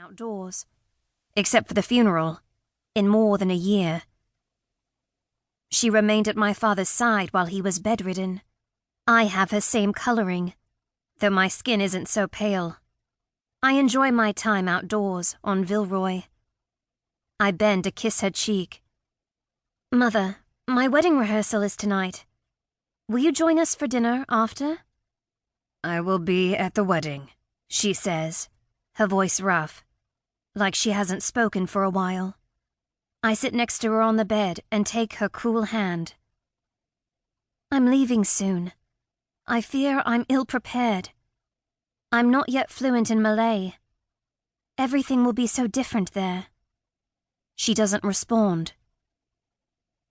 outdoors, except for the funeral, in more than a year. She remained at my father's side while he was bedridden. I have her same coloring, though my skin isn't so pale. I enjoy my time outdoors on Vilroy. I bend to kiss her cheek. Mother, my wedding rehearsal is tonight. Will you join us for dinner after? I will be at the wedding, she says, her voice rough, like she hasn't spoken for a while. I sit next to her on the bed and take her cool hand. I'm leaving soon. I fear I'm ill-prepared. I'm not yet fluent in Malay. Everything will be so different there. She doesn't respond.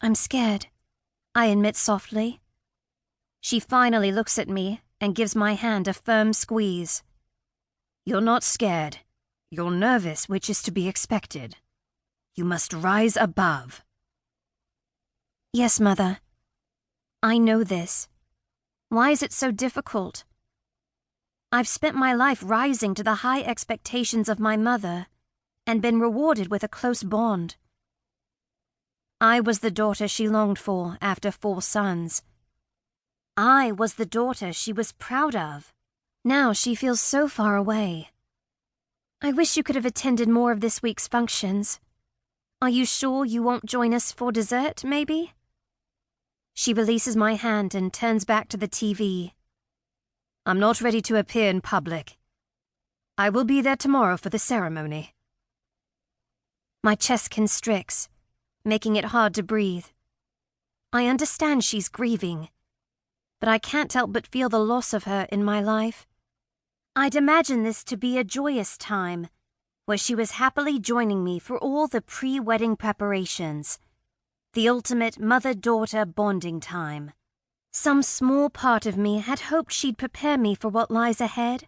I'm scared, I admit softly. She finally looks at me and gives my hand a firm squeeze. You're not scared. You're nervous, which is to be expected. You must rise above. Yes, Mother. I know this. Why is it so difficult? I've spent my life rising to the high expectations of my mother and been rewarded with a close bond. I was the daughter she longed for after 4 sons. I was the daughter she was proud of. Now she feels so far away. I wish you could have attended more of this week's functions. Are you sure you won't join us for dessert, maybe? She releases my hand and turns back to the TV. I'm not ready to appear in public. I will be there tomorrow for the ceremony. My chest constricts, making it hard to breathe. I understand she's grieving, but I can't help but feel the loss of her in my life. I'd imagine this to be a joyous time, where she was happily joining me for all the pre-wedding preparations, the ultimate mother-daughter bonding time. Some small part of me had hoped she'd prepare me for what lies ahead,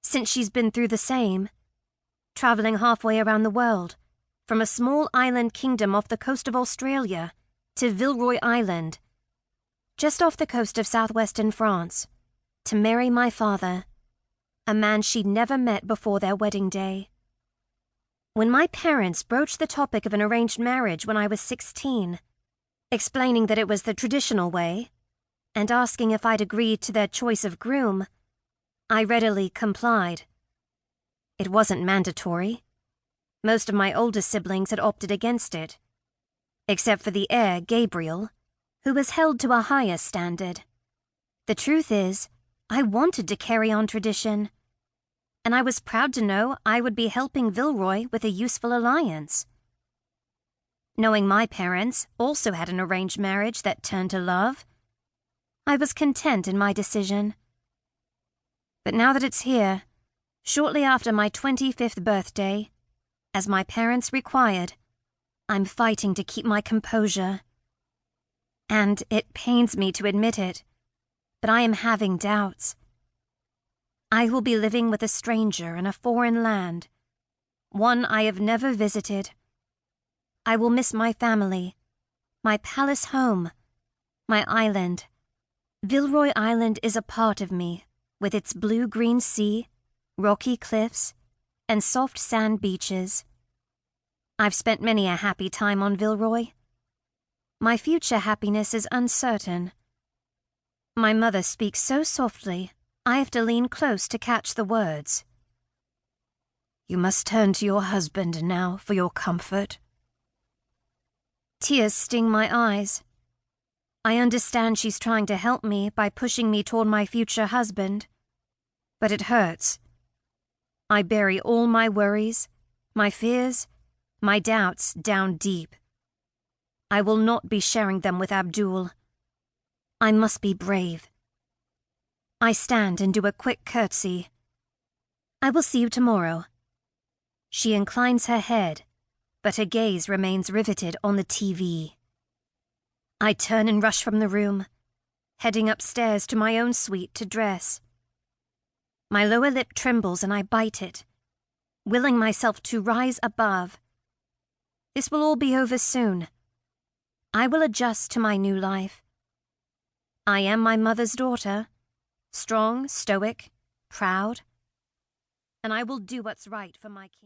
since she's been through the same, traveling halfway around the world, from a small island kingdom off the coast of Australia to Vilroy Island, just off the coast of southwestern France, to marry my father, a man she'd never met before their wedding day. When my parents broached the topic of an arranged marriage when I was 16, explaining that it was the traditional way, and asking if I'd agreed to their choice of groom, I readily complied. It wasn't mandatory. Most of my older siblings had opted against it, except for the heir, Gabriel, who was held to a higher standard. The truth is, I wanted to carry on tradition, and I was proud to know I would be helping Vilroy with a useful alliance. Knowing my parents also had an arranged marriage that turned to love, I was content in my decision. But now that it's here, shortly after my 25th birthday, as my parents required, I'm fighting to keep my composure. And it pains me to admit it, but I am having doubts. I will be living with a stranger in a foreign land, one I have never visited. I will miss my family, my palace home, my island. Vilroy Island is a part of me, with its blue-green sea, rocky cliffs, and soft sand beaches. I've spent many a happy time on Vilroy. My future happiness is uncertain. My mother speaks so softly, I have to lean close to catch the words. You must turn to your husband now for your comfort. Tears sting my eyes. I understand she's trying to help me by pushing me toward my future husband, but it hurts. I bury all my worries, my fears, my doubts down deep. I will not be sharing them with Abdul. I must be brave. I stand and do a quick curtsy. I will see you tomorrow. She inclines her head, but her gaze remains riveted on the TV. I turn and rush from the room, heading upstairs to my own suite to dress. My lower lip trembles and I bite it, willing myself to rise above. This will all be over soon. I will adjust to my new life. I am my mother's daughter, strong, stoic, proud, and I will do what's right for my king.